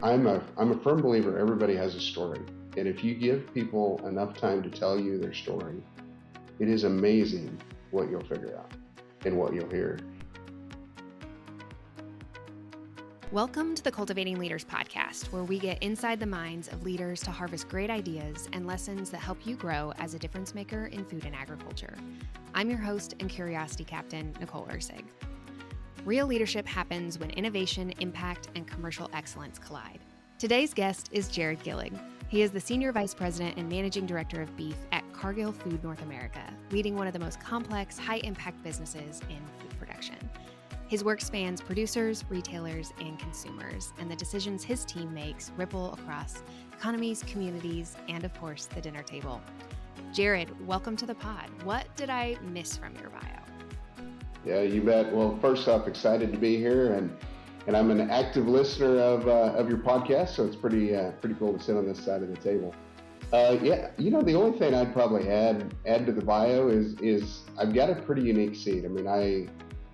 I'm a firm believer everybody has a story. And if you give people enough time to tell you their story, it is amazing what you'll figure out and what you'll hear. Welcome to the Cultivating Leaders Podcast, where we get inside the minds of leaders to harvest great ideas and lessons that help you grow as a difference maker in food and agriculture. I'm your host and curiosity captain, Nicole Ersig. Real leadership happens when innovation, impact, and commercial excellence collide. Today's guest is Jarrod Gillig. He is the Senior Vice President and Managing Director of Beef at Cargill Food North America, leading one of the most complex, high-impact businesses in food production. His work spans producers, retailers, and consumers, and the decisions his team makes ripple across economies, communities, and of course, the dinner table. Jarrod, welcome to the pod. What did I miss from your bio? Yeah, you bet. Well, first off, excited to be here, and I'm an active listener of your podcast, so it's pretty cool to sit on this side of the table. The only thing I'd probably add to the bio is I've got a pretty unique seat. I mean,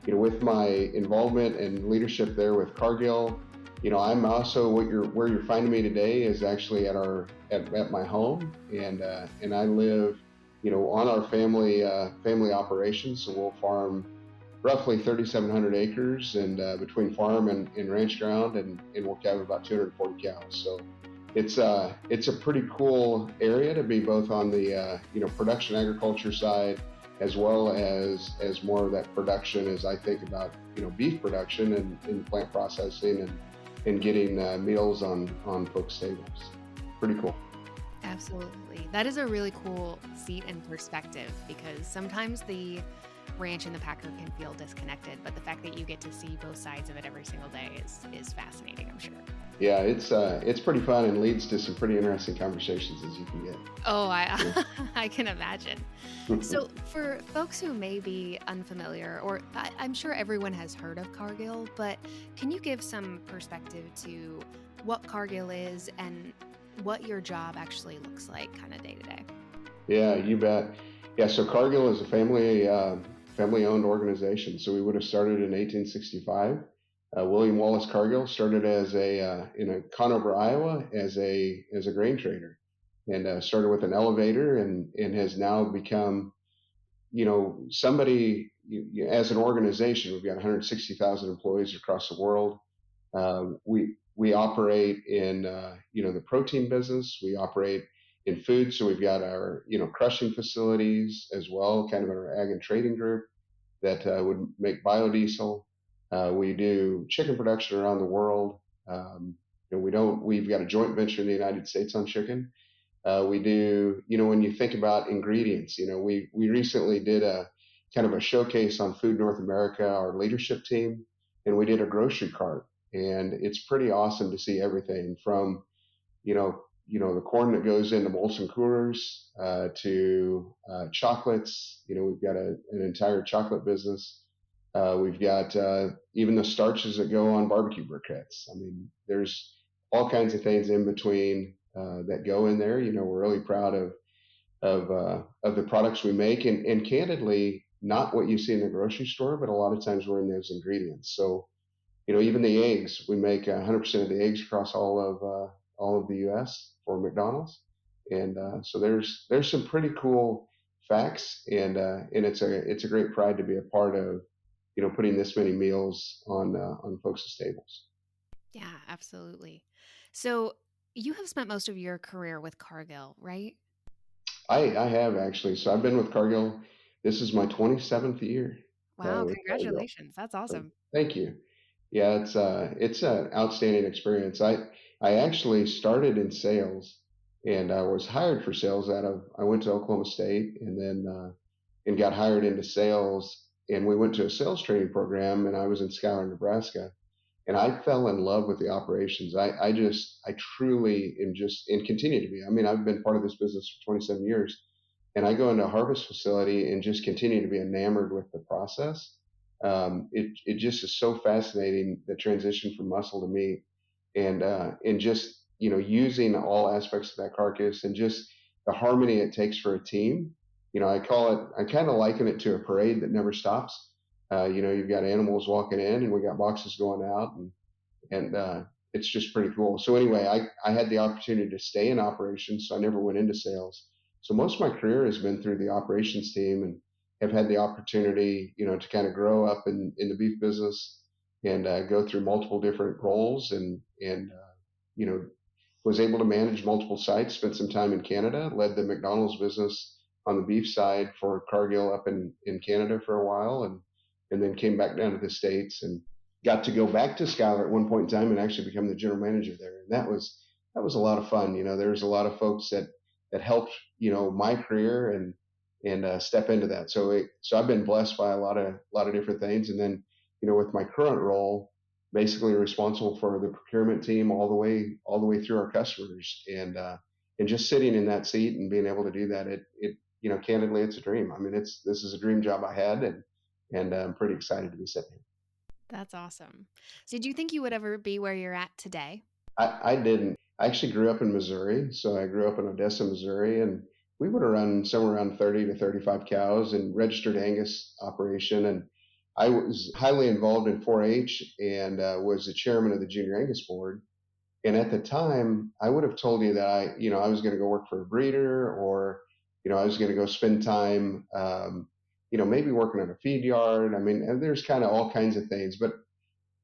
with my involvement and leadership there with Cargill, I'm also where you're finding me today is actually at my home, and I live, on our family operations. So we'll farm roughly 3,700 acres, and between farm and ranch ground, and we'll have about 240 cows. So it's a pretty cool area to be both on the production agriculture side, as well as more of that production as I think about beef production and plant processing and getting meals on folks' tables. Pretty cool. Absolutely. That is a really cool seat and perspective, because sometimes the ranch and the packer can feel disconnected, but the fact that you get to see both sides of it every single day is fascinating, I'm sure. Yeah, it's pretty fun and leads to some pretty interesting conversations as you can get. Oh, I can imagine. So for folks who may be unfamiliar, or I'm sure everyone has heard of Cargill, but can you give some perspective to what Cargill is and what your job actually looks like kind of day to day? Yeah, you bet. Yeah, so Cargill is a family-owned organization. So we would have started in 1865. William Wallace Cargill started as in Conover, Iowa, as a grain trader, and started with an elevator, and has now become, somebody as an organization. We've got 160,000 employees across the world. We operate in the protein business. We operate in food, so we've got our crushing facilities as well, kind of our ag and trading group that would make biodiesel. We do chicken production around the world. We've got a joint venture in the United States on chicken. We do, when you think about ingredients, we recently did a kind of a showcase on Food North America, our leadership team, and we did a grocery cart. And it's pretty awesome to see everything from, the corn that goes into Molson Coors to chocolates. We've got an entire chocolate business. We've got even the starches that go on barbecue briquettes. I mean, there's all kinds of things in between that go in there. We're really proud of the products we make, and candidly, not what you see in the grocery store, but a lot of times we're in those ingredients. So, even the eggs, we make 100% of the eggs across all of the U.S. for McDonald's, and so there's some pretty cool facts, and it's a great pride to be a part of, putting this many meals on folks' tables. Yeah, absolutely. So you have spent most of your career with Cargill, right? I have actually. So I've been with Cargill. This is my 27th year Wow, with Cargill. congratulations. That's So awesome. thank you. Yeah, it's an outstanding experience. I actually started in sales, and I was hired for sales I went to Oklahoma State, and then and got hired into sales, and we went to a sales training program, and I was in Schuyler, Nebraska, and I fell in love with the operations. I truly am just, and continue to be. I mean, I've been part of this business for 27 years, and I go into a harvest facility and just continue to be enamored with the process. It just is so fascinating, the transition from muscle to meat, and just using all aspects of that carcass, and just the harmony it takes for a team. I kind of liken it to a parade that never stops. You've got animals walking in, and we got boxes going out, and it's just pretty cool. So anyway, I had the opportunity to stay in operations, so I never went into sales. So most of my career has been through the operations team, and have had the opportunity, to kind of grow up in the beef business and go through multiple different roles, and you know was able to manage multiple sites. Spent some time in Canada, led the McDonald's business on the beef side for Cargill up in Canada for a while, and then came back down to the States and got to go back to Schuyler at one point in time and actually become the general manager there. And that was a lot of fun. There was a lot of folks that helped my career and step into that. So I've been blessed by a lot of different things. And then with my current role, basically responsible for the procurement team all the way through our customers, and just sitting in that seat and being able to do that, candidly, it's a dream. I mean, this is a dream job I had, and I'm pretty excited to be sitting here. That's awesome. So did you think you would ever be where you're at today? I didn't. I actually grew up in Missouri, so I grew up in Odessa, Missouri, and we would have run somewhere around 30 to 35 cows in registered Angus operation, and I was highly involved in 4-H and was the chairman of the Junior Angus board. And at the time, I would have told you that I was going to go work for a breeder, or I was going to go spend time, maybe working on a feed yard. I mean, and there's kind of all kinds of things, but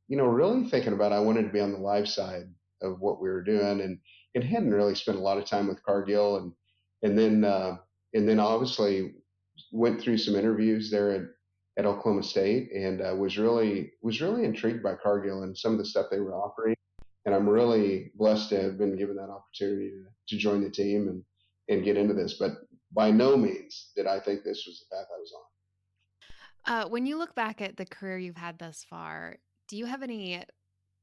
really thinking about it, I wanted to be on the live side of what we were doing, and hadn't really spent a lot of time with Cargill, and then obviously went through some interviews there at Oklahoma State, and was really intrigued by Cargill and some of the stuff they were offering. And I'm really blessed to have been given that opportunity to join the team and get into this. But by no means did I think this was the path I was on. When you look back at the career you've had thus far, do you have any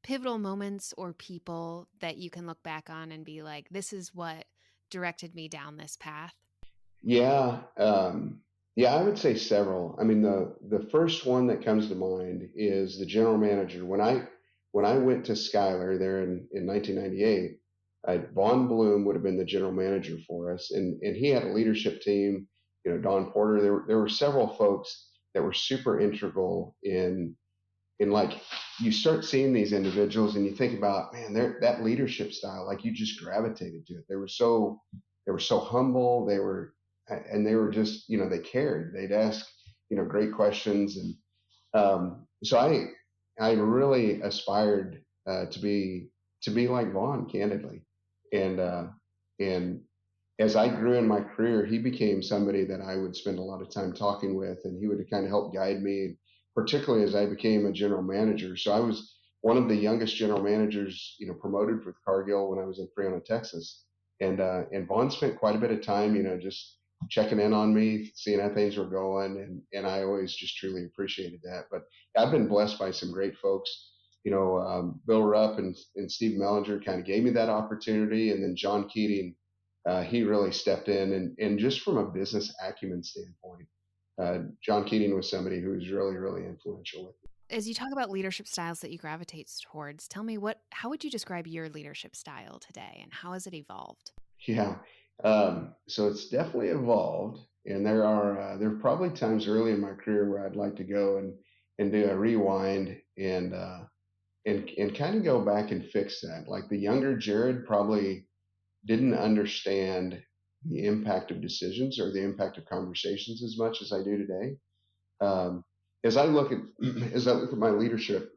pivotal moments or people that you can look back on and be like, this is what directed me down this path? Yeah, I would say several. I mean, the first one that comes to mind is the general manager. When I went to Schuyler there in 1998, Vaughn Bloom would have been the general manager for us, and he had a leadership team. Don Porter. There were several folks that were super integral in like, you start seeing these individuals and you think about, man, that leadership style, like, you just gravitated to it. They were so humble. They were just, they cared. They'd ask, great questions. And so I really aspired to be like Vaughn, candidly. And as I grew in my career, he became somebody that I would spend a lot of time talking with, and he would kind of help guide me, particularly as I became a general manager. So I was one of the youngest general managers, promoted with Cargill when I was in Fresno, Texas. And Vaughn spent quite a bit of time, just checking in on me, seeing how things were going, and I always just truly appreciated that. But I've been blessed by some great folks. Bill Rupp and Steve Mellinger kind of gave me that opportunity, and then John Keating, he really stepped in, and just from a business acumen standpoint, John Keating was somebody who was really, really influential with me. As you talk about leadership styles that you gravitate towards, tell me how would you describe your leadership style today, and how has it evolved? Yeah. So it's definitely evolved, and there are probably times early in my career where I'd like to go and do a rewind and kind of go back and fix that. Like, the younger Jarrod probably didn't understand the impact of decisions or the impact of conversations as much as I do today. Um, as I look at my leadership,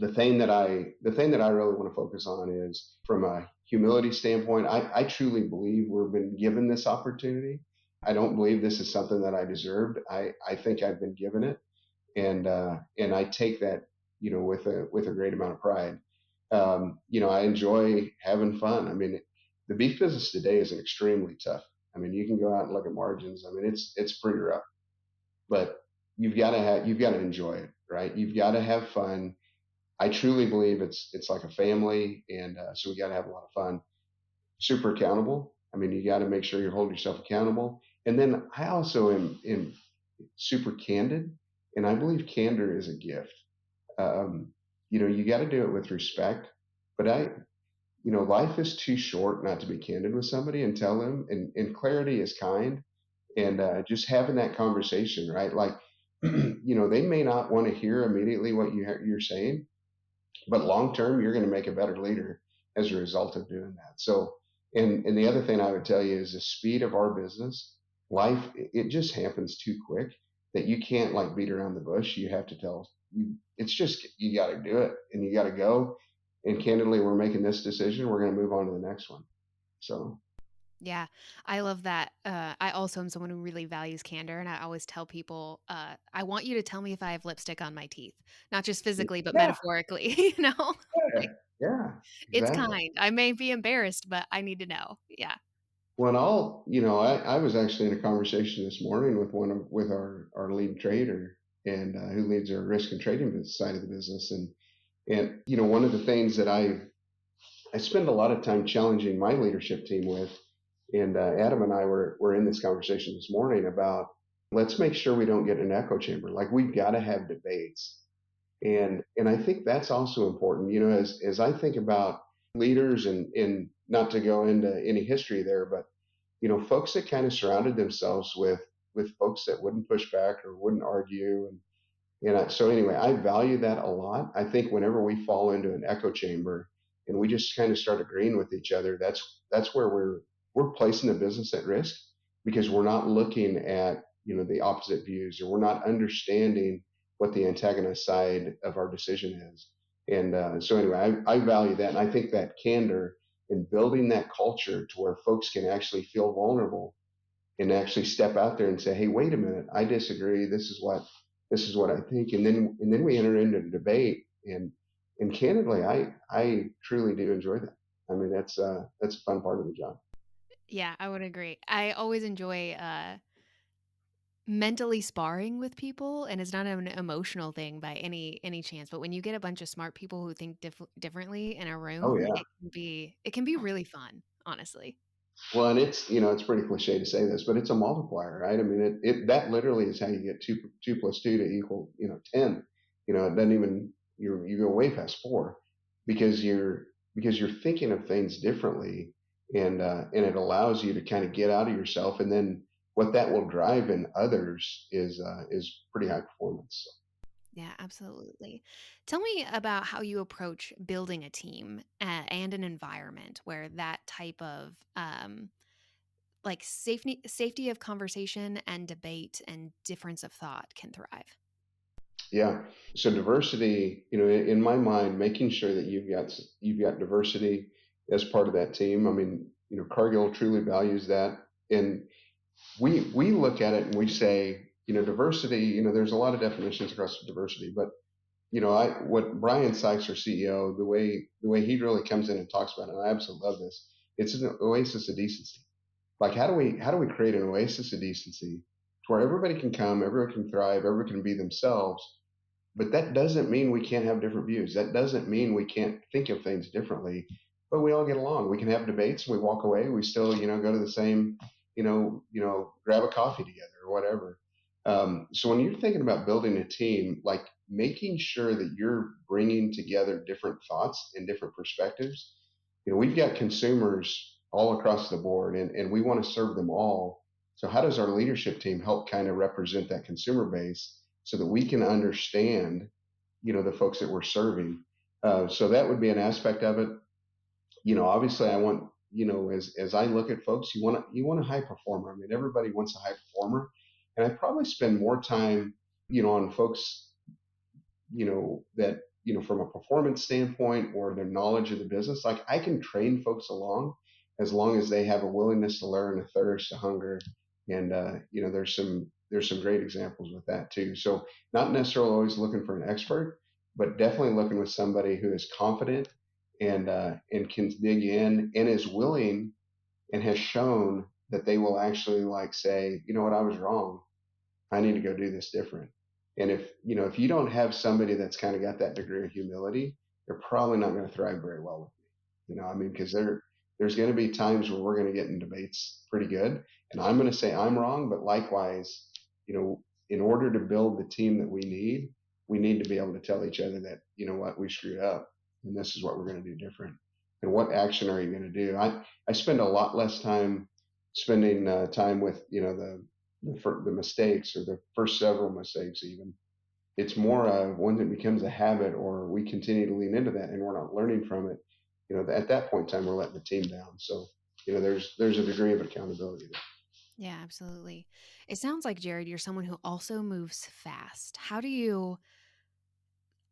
the thing that I really want to focus on is, from a humility standpoint, I truly believe we've been given this opportunity. I don't believe this is something that I deserved. I think I've been given it, and I take that with a great amount of pride. I enjoy having fun. I mean, the beef business today is extremely tough. I mean, you can go out and look at margins. I mean, it's pretty rough, but you've got to enjoy it, right? You've got to have fun. I truly believe it's like a family, and so we got to have a lot of fun. Super accountable. I mean, you got to make sure you hold yourself accountable. And then I also am super candid, and I believe candor is a gift. You got to do it with respect, but life is too short not to be candid with somebody and tell them. And clarity is kind, and just having that conversation, right? Like, they may not want to hear immediately what you're saying, but long term, you're going to make a better leader as a result of doing that. So, and the other thing I would tell you is the speed of our business, life, it just happens too quick that you can't like beat around the bush. You have to tell you, it's just, you got to do it and you got to go. And candidly, we're making this decision. We're going to move on to the next one. So, Yeah, I love that. I also am someone who really values candor, and I always tell people, I want you to tell me if I have lipstick on my teeth, not just physically, but yeah, metaphorically. yeah, Like, yeah, it's exactly. kind. I may be embarrassed, but I need to know. Yeah. Well, I was actually in a conversation this morning with with our lead trader and who leads our risk and trading side of the business. And one of the things that I spend a lot of time challenging my leadership team with, and Adam and I were in this conversation this morning about let's make sure we don't get an echo chamber. Like we've got to have debates. And I think that's also important, as I think about leaders and not to go into any history there, but folks that kind of surrounded themselves with folks that wouldn't push back or wouldn't argue. So anyway, I value that a lot. I think whenever we fall into an echo chamber and we just kind of start agreeing with each other, that's where we're placing the business at risk because we're not looking at the opposite views, or we're not understanding what the antagonist side of our decision is. And so anyway, I value that, and I think that candor in building that culture to where folks can actually feel vulnerable and actually step out there and say, "Hey, wait a minute, I disagree. This is what I think," and then we enter into debate. And candidly, I truly do enjoy that. I mean, that's a fun part of the job. Yeah, I would agree. I always enjoy mentally sparring with people, and it's not an emotional thing by any chance, but when you get a bunch of smart people who think differently in a Oh room, yeah. it can be really fun, honestly. Well, and it's pretty cliche to say this, but it's a multiplier, right? I mean, it that literally is how you get two plus two to equal 10. It doesn't even you go way past four because you're thinking of things differently, and it allows you to kind of get out of yourself, and then what that will drive in others is pretty high performance. Yeah, absolutely. Tell me about how you approach building a team and an environment where that type of like safety of conversation and debate and difference of thought can thrive. Yeah. So diversity, in my mind, making sure that you've got diversity as part of that team. I mean, Cargill truly values that, and we look at it and we say, diversity. There's a lot of definitions across diversity, but what Brian Sykes, our CEO, the way he really comes in and talks about it, and I absolutely love this. It's an oasis of decency. Like how do we create an oasis of decency to where everybody can come, everyone can thrive, everyone can be themselves, but that doesn't mean we can't have different views. That doesn't mean we can't think of things differently. But we all get along. We can have debates. We walk away. We still, go to the same, grab a coffee together or whatever. So when you're thinking about building a team, like making sure that you're bringing together different thoughts and different perspectives. We've got consumers all across the board, and we want to serve them all. So how does our leadership team help kind of represent that consumer base so that we can understand, the folks that we're serving? So that would be an aspect of it. Obviously, I want, as I look at folks, you want a high performer. I mean, everybody wants a high performer, and I probably spend more time, on folks, that from a performance standpoint or their knowledge of the business. Like I can train folks along as long as they have a willingness to learn, a thirst, a hunger, and there's some great examples with that too. So not necessarily always looking for an expert, but definitely looking with somebody who is confident and can dig in and is willing and has shown that they will actually like say, you know what, I was wrong. I need to go do this different. And if you don't have somebody that's kind of got that degree of humility, they're probably not going to thrive very well with me. I mean, because there's going to be times where we're going to get in debates pretty good, and I'm going to say I'm wrong, but likewise, in order to build the team that we need to be able to tell each other that, what, we screwed up, and this is what we're going to do different. And what action are you going to do? I spend a lot less time spending time with the mistakes or the first several mistakes even. it's more of when it becomes a habit or we continue to lean into that and we're not learning from it, at that point in time, we're letting the team down. So, there's a degree of accountability there. Yeah, absolutely. It sounds like, Jarrod, you're someone who also moves fast. How do you,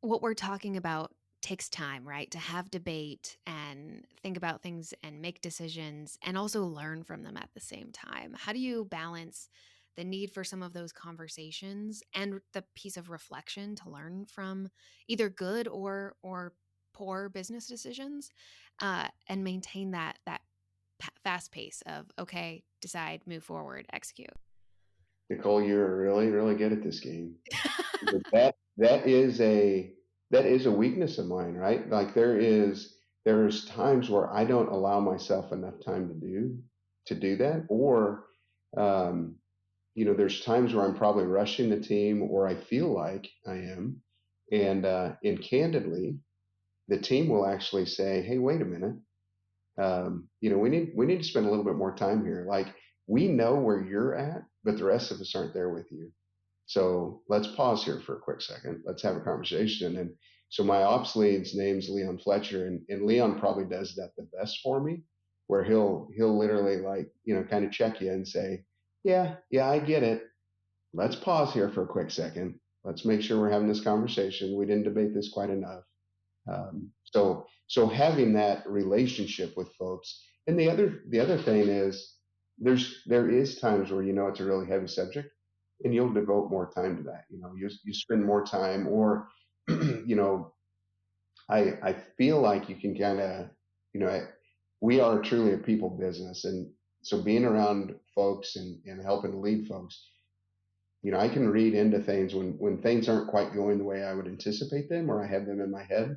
what we're talking about takes time, right? To have debate and think about things and make decisions and also learn from them at the same time. How do you balance the need for some of those conversations and the piece of reflection to learn from either good or poor business decisions, and maintain that fast pace of, okay, decide, move forward, execute? Nicole, you're really, really good at this game. That is a weakness of mine, right? Like there's times where I don't allow myself enough time to do that, or um, there's times where I'm probably rushing the team, or I feel like I am, and candidly, the team will actually say, "Hey, wait a minute, we need to spend a little bit more time here. Like we know where you're at, but the rest of us aren't there with you. So let's pause here for a quick second. Let's have a conversation." And so my ops lead's name's Leon Fletcher, and Leon probably does that the best for me, where he'll literally like, kind of check you and say, "Yeah, yeah, I get it. Let's pause here for a quick second. Let's make sure we're having this conversation. We didn't debate this quite enough." So having that relationship with folks, and the other thing is there is times where it's a really heavy subject, and you'll devote more time to that. You spend more time, or I feel like you can kind of you know we are truly a people business, and so being around folks and helping lead folks, I can read into things when things aren't quite going the way I would anticipate them, or I have them in my head.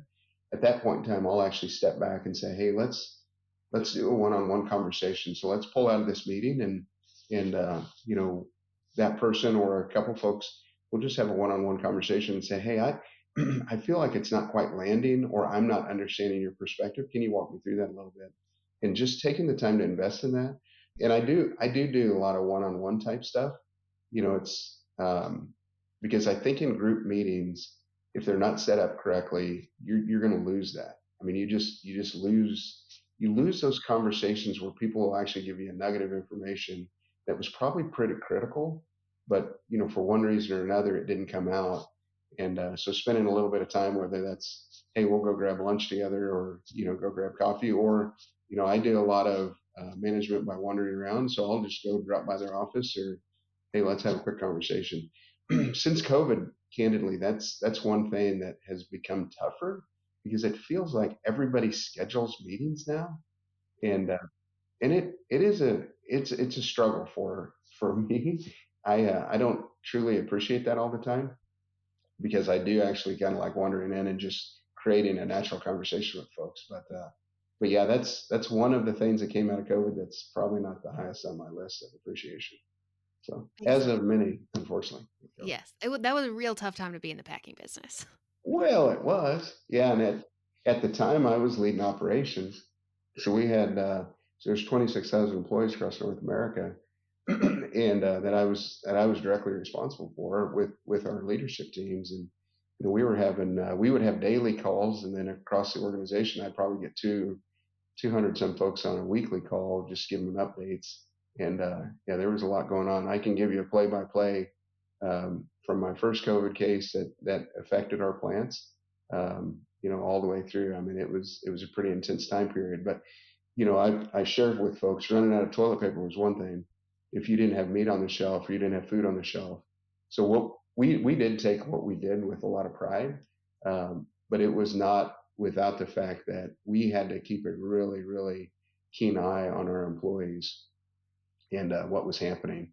At that point in time, I'll actually step back and say, "Hey, let's do a one-on-one conversation. So let's pull out of this meeting, and that person or a couple folks will just have a one-on-one conversation and say, "Hey, I I feel like it's not quite landing, or I'm not understanding your perspective. Can you walk me through that a little bit?" And just taking the time to invest in that. And I do a lot of one-on-one type stuff. It's because I think in group meetings, if they're not set up correctly, you're going to lose that. I mean, you just lose those conversations where people will actually give you a nugget of information that was probably pretty critical, but for one reason or another, it didn't come out. And so spending a little bit of time, whether that's, hey, we'll go grab lunch together, or go grab coffee, or I do a lot of management by wandering around, so I'll just go drop by their office, or hey, let's have a quick conversation. Since COVID, candidly, that's one thing that has become tougher, because it feels like everybody schedules meetings now, and it's a struggle for me. I don't truly appreciate that all the time, because I do actually kind of like wandering in and just creating a natural conversation with folks. But yeah, that's one of the things that came out of COVID that's probably not the highest on my list of appreciation. So, Makes as sense. of many, unfortunately. Yes, that was a real tough time to be in the packing business. Well, it was. Yeah, and at the time I was leading operations. So we had so there's 26,000 employees across North America, and that I was directly responsible for with our leadership teams. And we would have daily calls, and then across the organization I'd probably get 200 some folks on a weekly call, just giving them updates. And yeah, there was a lot going on. I can give you a play-by-play from my first COVID case that affected our plants, all the way through. I mean, it was a pretty intense time period. But I shared with folks, running out of toilet paper was one thing. If you didn't have meat on the shelf, or you didn't have food on the shelf, so what we did take what we did with a lot of pride, but it was not without the fact that we had to keep a really, really keen eye on our employees and what was happening.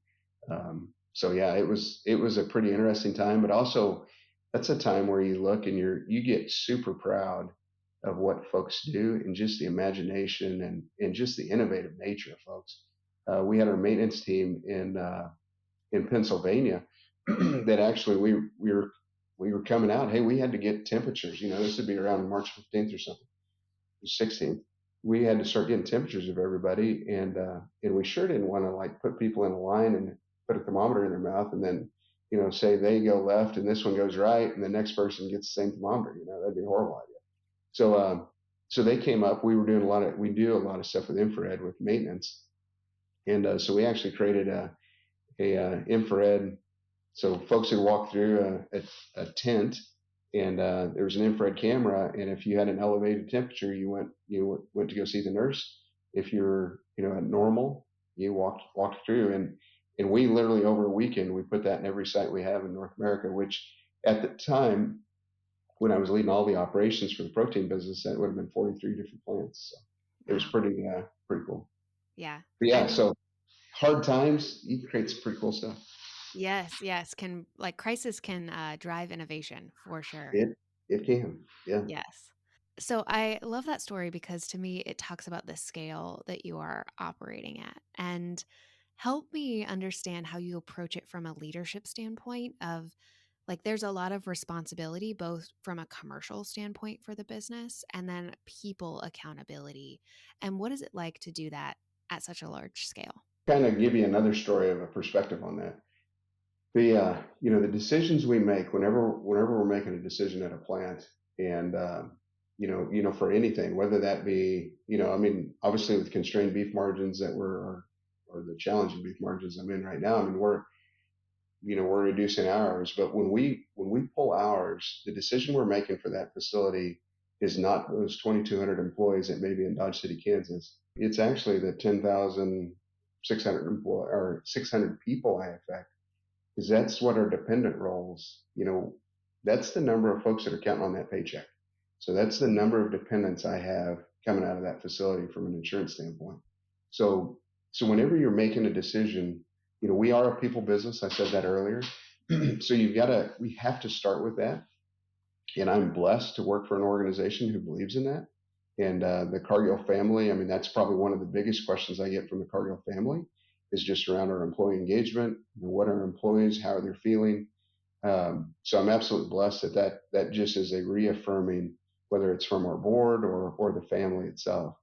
So yeah, it was a pretty interesting time, but also that's a time where you look and you get super proud of what folks do, and just the imagination and just the innovative nature of folks. We had our maintenance team in Pennsylvania that actually we were coming out. Hey, we had to get temperatures. This would be around March 15th or something, 16th. We had to start getting temperatures of everybody, and we sure didn't want to like put people in a line and put a thermometer in their mouth and then say they go left and this one goes right and the next person gets the same thermometer, that'd be a horrible idea. So they came up, we do a lot of stuff with infrared with maintenance. And so we actually created a infrared. So folks would walk through a tent, and there was an infrared camera. And if you had an elevated temperature, you went to go see the nurse. If you're at normal, you walked through. And we literally over a weekend we put that in every site we have in North America. Which at the time, when I was leading all the operations for the protein business, that would have been 43 different plants. So it was pretty cool. Yeah. But yeah, so hard times, you can create some pretty cool stuff. Yes. Crisis can drive innovation for sure. It can. Yeah. Yes. So I love that story because to me, it talks about the scale that you are operating at, and help me understand how you approach it from a leadership standpoint of there's a lot of responsibility, both from a commercial standpoint for the business and then people accountability. And what is it like to do that at such a large scale? Kind of give you another story of a perspective on that. The decisions we make whenever we're making a decision at a plant, and for anything, whether that be, obviously with constrained beef margins that or the challenging beef margins I'm in right now, we're reducing hours, but when we pull hours, the decision we're making for that facility is not those 2,200 employees that may be in Dodge City, Kansas. It's actually the 10,600 employees or 600 people I affect, because that's what our dependent roles. That's the number of folks that are counting on that paycheck. So that's the number of dependents I have coming out of that facility from an insurance standpoint. So whenever you're making a decision, we are a people business. I said that earlier. So we have to start with that. And I'm blessed to work for an organization who believes in that. And the Cargill family, that's probably one of the biggest questions I get from the Cargill family is just around our employee engagement. What are our employees? How are they feeling? So I'm absolutely blessed that just is a reaffirming, whether it's from our board or the family itself.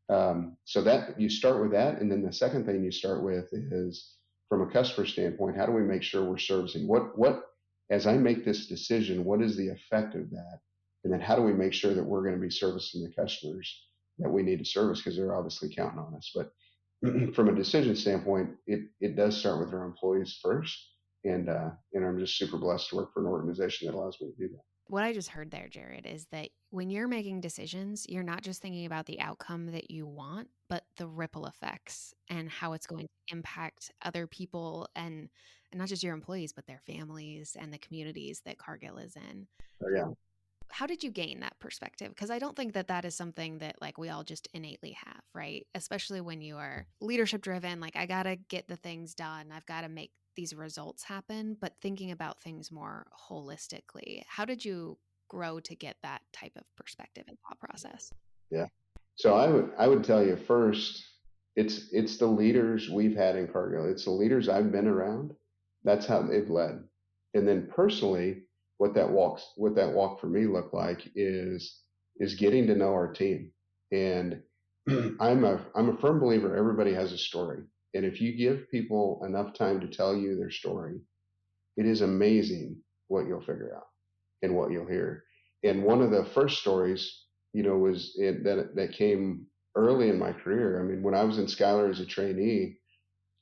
So that you start with that. And then the second thing you start with is from a customer standpoint, how do we make sure we're servicing as I make this decision, what is the effect of that? And then how do we make sure that we're going to be servicing the customers that we need to service, because they're obviously counting on us. But from a decision standpoint, it does start with our employees first. And I'm just super blessed to work for an organization that allows me to do that. What I just heard there, Jarrod, is that when you're making decisions, you're not just thinking about the outcome that you want, but the ripple effects and how it's going to impact other people and not just your employees, but their families and the communities that Cargill is in. Oh, yeah. How did you gain that perspective? Because I don't think that is something that we all just innately have, right? Especially when you are leadership driven, I got to get the things done. I've got to make these results happen, but thinking about things more holistically. How did you grow to get that type of perspective and thought process? Yeah. So I would tell you first, it's the leaders we've had in Cargill. It's the leaders I've been around. That's how they've led. And then personally, what that walk for me looked like is getting to know our team. And I'm a firm believer everybody has a story. And if you give people enough time to tell you their story, it is amazing what you'll figure out and what you'll hear. And one of the first stories, that came early in my career. When I was in Schuyler as a trainee,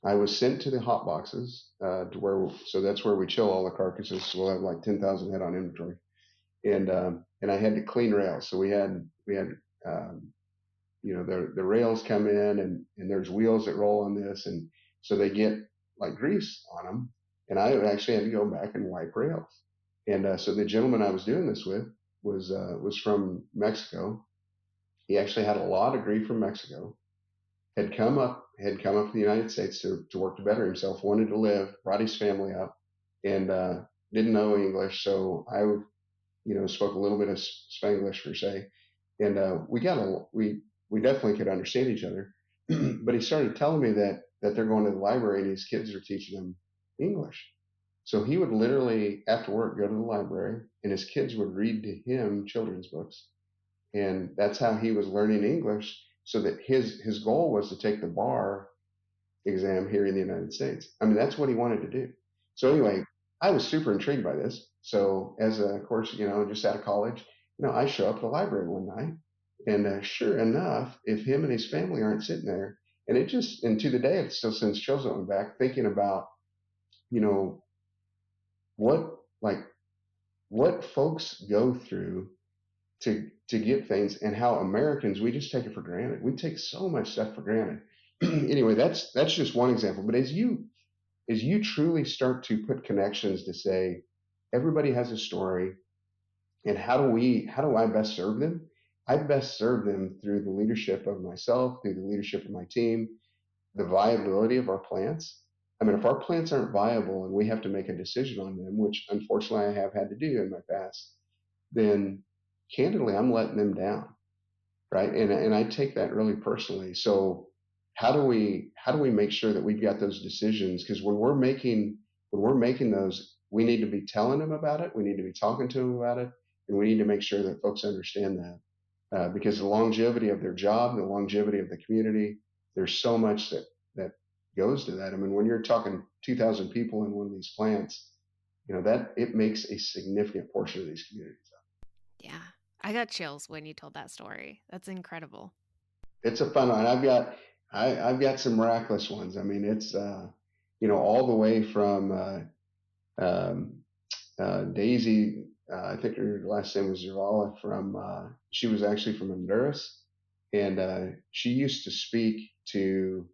I was sent to the hot boxes so that's where we chill all the carcasses. So we'll have like 10,000 head on inventory, and I had to clean rails. So we had the rails come in and there's wheels that roll on this, and so they get like grease on them, and I actually had to go back and wipe rails. And so the gentleman I was doing this with was from Mexico. He actually had a law degree from Mexico, had come up to the United States to work to better himself, wanted to live, brought his family up, and didn't know English. So I, spoke a little bit of Spanglish per se, and we definitely could understand each other. But he started telling me that they're going to the library and his kids are teaching them English. So he would literally, after work, go to the library and his kids would read to him children's books. And that's how he was learning English, so that his goal was to take the bar exam here in the United States. That's what he wanted to do. So anyway, I was super intrigued by this. So as a, of course, just out of college, I show up at the library one night, and sure enough, if him and his family aren't sitting there, and to the day, it still sends chills on my back thinking about, you know, what, like, what folks go through to get things, and how Americans, we just take it for granted. We take so much stuff for granted. Anyway, that's just one example. But as you truly start to put connections to say everybody has a story, and how do I best serve them? I best serve them through the leadership of myself, through the leadership of my team, the viability of our plants. I mean, if our plants aren't viable and we have to make a decision on them, which unfortunately I have had to do in my past, then candidly I'm letting them down, right? And I take that really personally. So how do we make sure that we've got those decisions? Because when we're making those, we need to be telling them about it. We need to be talking to them about it, and we need to make sure that folks understand that, because the longevity of their job, the longevity of the community, there's so much that goes to that. I mean, when you're talking 2,000 people in one of these plants, that it makes a significant portion of these communities. Yeah. I got chills when you told that story. That's incredible. It's a fun one. I've got some miraculous ones. I mean, it's all the way from um, Daisy. I think her last name was Zavala. She was actually from Honduras, and she used to speak to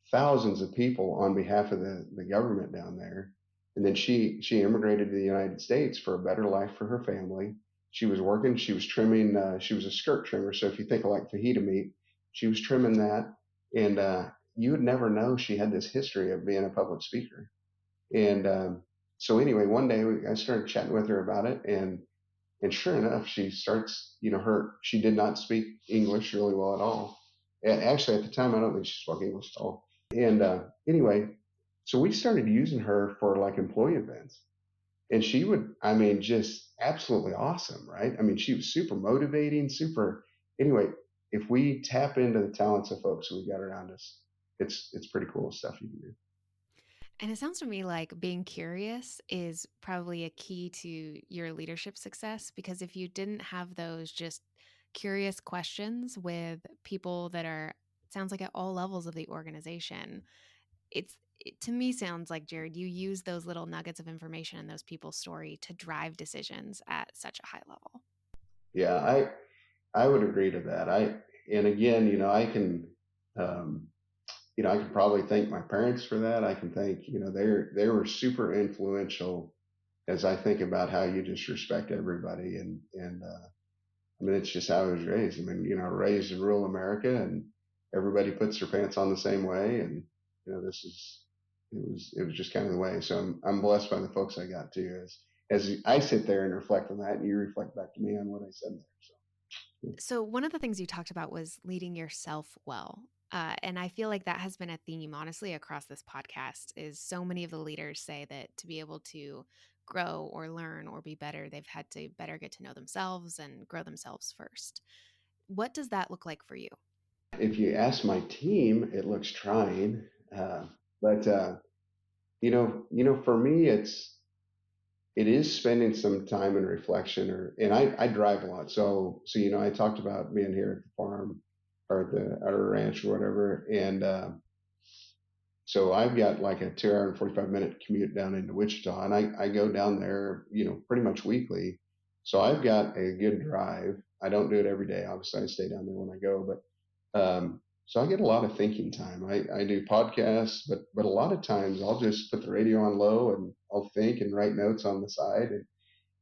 thousands of people on behalf of the government down there. And then she immigrated to the United States for a better life for her family. She was working. She was trimming. She was a skirt trimmer. So if you think of like fajita meat, she was trimming that. And you would never know she had this history of being a public speaker. And so anyway, one day I started chatting with her about it, and sure enough, she starts. She did not speak English really well at all. Actually, at the time, I don't think she spoke English at all. And anyway, so we started using her for like employee events. And she would, I mean, just absolutely awesome, right? I mean, she was super motivating, super. Anyway, if we tap into the talents of folks who we got around us, it's pretty cool stuff you can do. And it sounds to me like being curious is probably a key to your leadership success, because if you didn't have those just curious questions with people that are, it sounds like at all levels of the organization, it to me sounds like, Jarrod, you use those little nuggets of information in those people's story to drive decisions at such a high level. Yeah, I would agree to that. And again, um, I can probably thank my parents for that. I can thank, they were super influential as I think about how you just respect everybody. And I mean, it's just how I was raised. I mean, raised in rural America, and everybody puts their pants on the same way. And, it was just kind of the way. So I'm blessed by the folks I got too, as I sit there and reflect on that, and you reflect back to me on what I said there. So, one of the things you talked about was leading yourself well. And I feel like that has been a theme, honestly, across this podcast. Is so many of the leaders say that to be able to grow or learn or be better, they've had to better get to know themselves and grow themselves first. What does that look like for you? If you ask my team, it looks trying. But for me, it is spending some time in reflection, and I drive a lot. So I talked about being here at the farm, or at our ranch or whatever. And so I've got like a 2 hour and 45-minute commute down into Wichita, and I go down there, pretty much weekly. So I've got a good drive. I don't do it every day. Obviously, I stay down there when I go, but so I get a lot of thinking time. I do podcasts, but a lot of times I'll just put the radio on low, and I'll think and write notes on the side,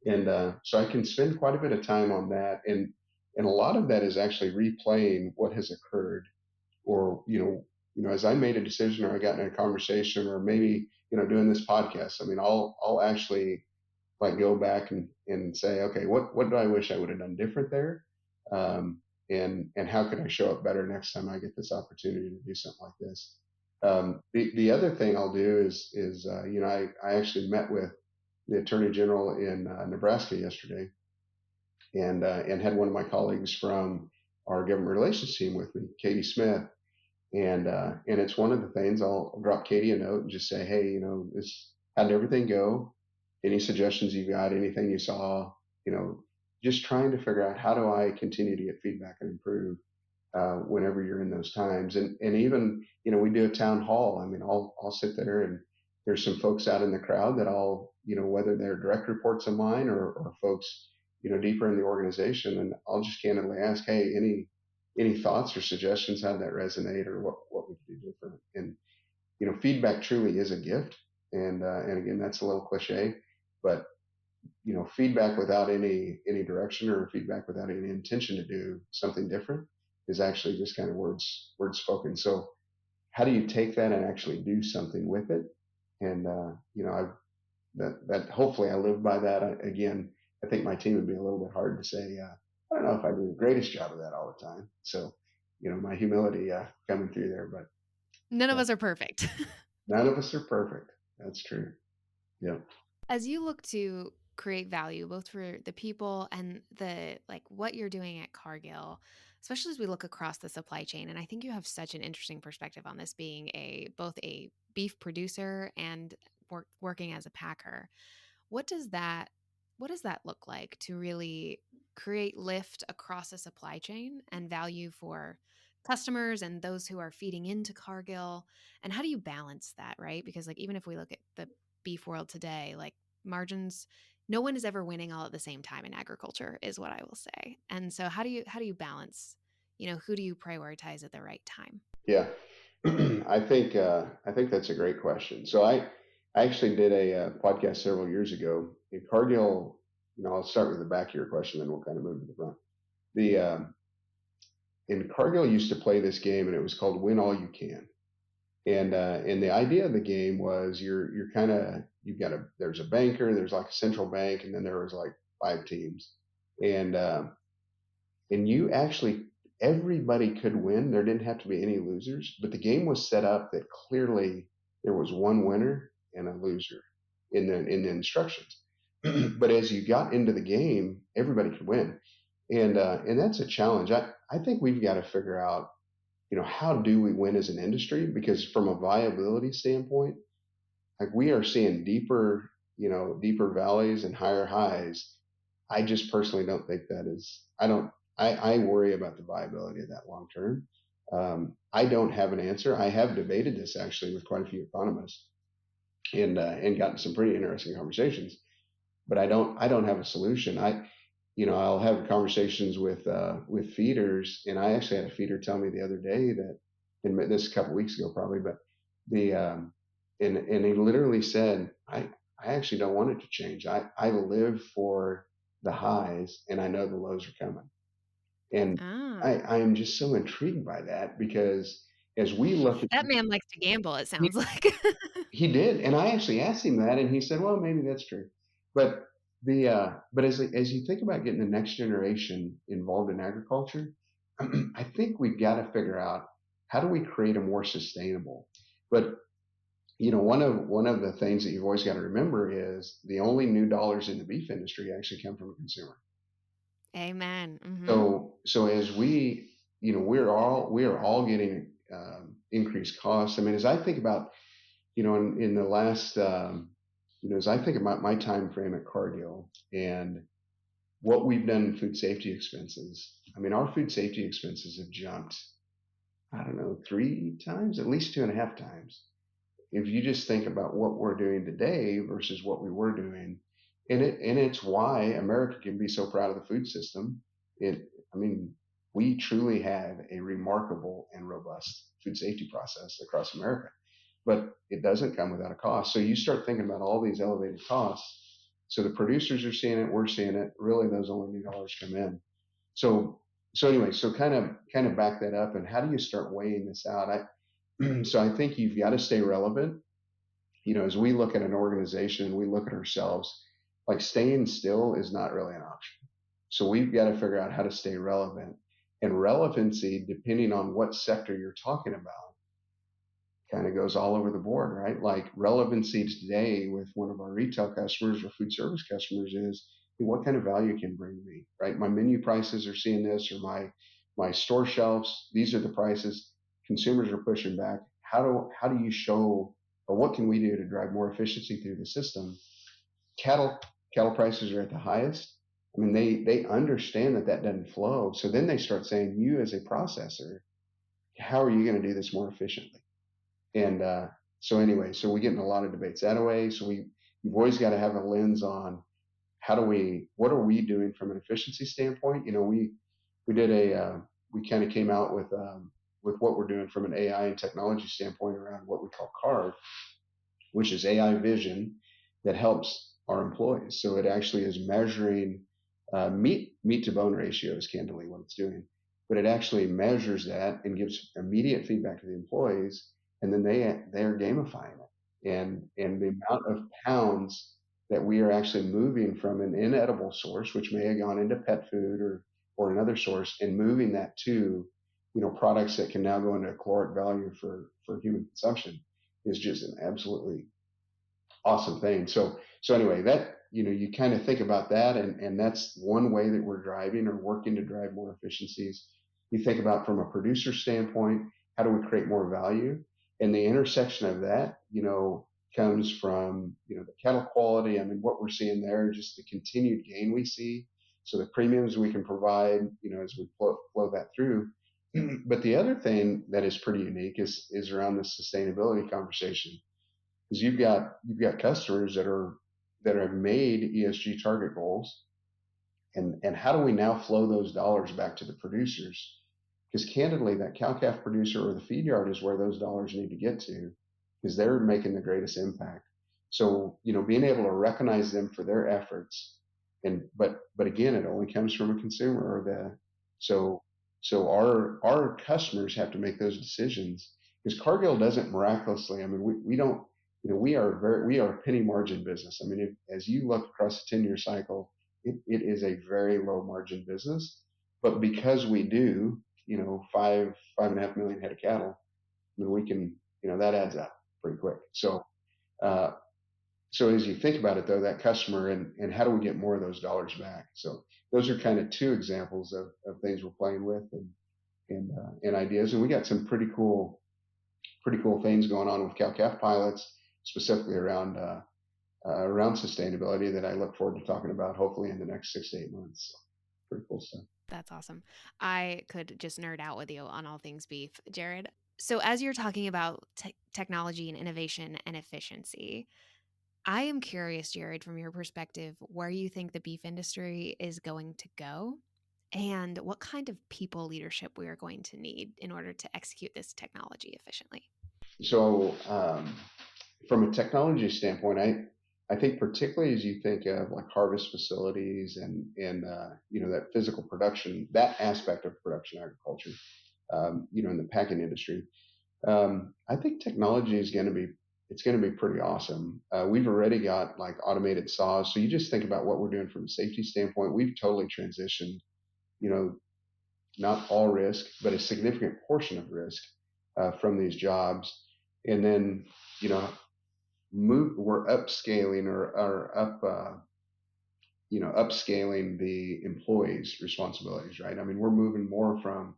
and so I can spend quite a bit of time on that, and a lot of that is actually replaying what has occurred, or as I made a decision, or I got in a conversation, or maybe doing this podcast. I mean, I'll actually like go back and say, okay, what do I wish I would have done different there? And how can I show up better next time I get this opportunity to do something like this? The other thing I'll do is I actually met with the Attorney General in Nebraska yesterday, and had one of my colleagues from our government relations team with me, Katie Smith, and it's one of the things I'll drop Katie a note and just say, hey, how'd everything go? any suggestions you got, anything you saw, just trying to figure out how do I continue to get feedback and improve whenever you're in those times. And even, we do a town hall. I mean, I'll sit there and there's some folks out in the crowd that I'll, whether they're direct reports of mine or folks, deeper in the organization, and I'll just candidly ask, hey, any thoughts or suggestions, how did that resonate, or what we could do different? And, feedback truly is a gift. And again, that's a little cliche, but feedback without any direction or feedback without any intention to do something different is actually just kind of words spoken. So how do you take that and actually do something with it? And I that hopefully I live by that. Again, I think my team would be a little bit hard to say. I don't know if I do the greatest job of that all the time. So my humility coming through there, but none of us are perfect. None of us are perfect. That's true. Yeah. As you look to create value, both for the people and the what you're doing at Cargill, especially as we look across the supply chain, and I think you have such an interesting perspective on this, being both a beef producer and working as a packer. What does that look like to really create lift across a supply chain and value for customers and those who are feeding into Cargill? And how do you balance that, right? Because even if we look at the beef world today, margins, no one is ever winning all at the same time in agriculture, is what I will say. And so how do you balance, who do you prioritize at the right time? Yeah. I think that's a great question. So I actually did a podcast several years ago in Cargill. I'll start with the back of your question, then we'll kind of move to the front. The in Cargill used to play this game, and it was called Win All You Can. And the idea of the game was you're kind of there's a banker, there's like a central bank, and then there was like 5 teams, and you actually everybody could win. There didn't have to be any losers, but the game was set up that clearly there was one winner and a loser in the instructions. But as you got into the game, everybody could win, and that's a challenge. I think we've got to figure out, how do we win as an industry? Because from a viability standpoint, we are seeing deeper valleys and higher highs. I just personally don't think that is. I worry about the viability of that long term. I don't have an answer. I have debated this actually with quite a few economists, and gotten some pretty interesting conversations. But I don't have a solution. I'll have conversations with feeders, and I actually had a feeder tell me the other day that, and this a couple of weeks ago probably, but and he literally said, I actually don't want it to change. I live for the highs, and I know the lows are coming. And I am just so intrigued by that, because as we look at that man likes to gamble, it sounds like. He did, and I actually asked him that, and he said, well, maybe that's true. But as you think about getting the next generation involved in agriculture, I think we've got to figure out, how do we create a more sustainable. But one of the things that you've always got to remember is the only new dollars in the beef industry actually come from a consumer. Amen. Mm-hmm. So as we we are all getting increased costs. I mean, as I think about in the last as I think about my time frame at Cargill and what we've done in food safety expenses, I mean, our food safety expenses have jumped, I don't know, 3 times, at least 2.5 times. If you just think about what we're doing today versus what we were doing, and it's why America can be so proud of the food system. We truly have a remarkable and robust food safety process across America, but it doesn't come without a cost. So you start thinking about all these elevated costs. So the producers are seeing it, we're seeing it. Really, those only new dollars come in. So anyway, so kind of back that up, and how do you start weighing this out? So I think you've got to stay relevant. As we look at an organization, we look at ourselves, like staying still is not really an option. So we've got to figure out how to stay relevant. And relevancy, depending on what sector you're talking about, kind of goes all over the board, right? Like relevancy today with one of our retail customers or food service customers is, what kind of value can bring me, right? My menu prices are seeing this, or my store shelves, these are the prices. Consumers are pushing back. How do you show, or what can we do to drive more efficiency through the system? cattle cattle prices are at the highest. I mean, they understand that doesn't flow. So then they start saying, you as a processor, how are you going to do this more efficiently? And so anyway, so we get in a lot of debates that way. So you've always got to have a lens on what are we doing from an efficiency standpoint? We did we kind of came out with what we're doing from an AI and technology standpoint around what we call CARD, which is AI vision that helps our employees. So it actually is measuring meat to bone ratios, candidly, what it's doing. But it actually measures that and gives immediate feedback to the employees, and then they are gamifying it. And the amount of pounds that we are actually moving from an inedible source, which may have gone into pet food or another source, and moving that to products that can now go into a caloric value for human consumption is just an absolutely awesome thing. So anyway, that you kind of think about that, and that's one way that we're driving or working to drive more efficiencies. You think about from a producer standpoint, how do we create more value? And the intersection of that, comes from the cattle quality. I mean, what we're seeing there, just the continued gain we see. So the premiums we can provide, as we flow that through. But the other thing that is pretty unique is around the sustainability conversation, because you've got customers that have made ESG target goals, and how do we now flow those dollars back to the producers? Because candidly, that cow-calf producer or the feed yard is where those dollars need to get to, because they're making the greatest impact. So being able to recognize them for their efforts, but again, it only comes from a consumer or so so our customers have to make those decisions, because Cargill doesn't miraculously. I mean, we don't. We are a penny margin business. I mean, as you look across a 10-year cycle, it is a very low margin business. But because we do, 5.5 million head of cattle, I mean, we can, that adds up pretty quick. Uh, so as you think about it, though, that customer and how do we get more of those dollars back? So those are kind of two examples of things we're playing with and ideas. And we got some pretty cool things going on with cow-calf pilots, specifically around sustainability, that I look forward to talking about hopefully in the next 6 to 8 months. So pretty cool stuff. That's awesome. I could just nerd out with you on all things beef, Jarrod. So as you're talking about technology and innovation and efficiency, I am curious, Jarrod, from your perspective, where you think the beef industry is going to go and what kind of people leadership we are going to need in order to execute this technology efficiently. So from a technology standpoint, I think particularly as you think of like harvest facilities and that physical production, that aspect of production agriculture, in the packing industry, I think technology is going to be pretty awesome. We've already got like automated saws. So you just think about what we're doing from a safety standpoint. We've totally transitioned, not all risk, but a significant portion of risk from these jobs. And then, we're upscaling upscaling the employees' responsibilities, right? I mean, we're moving more from,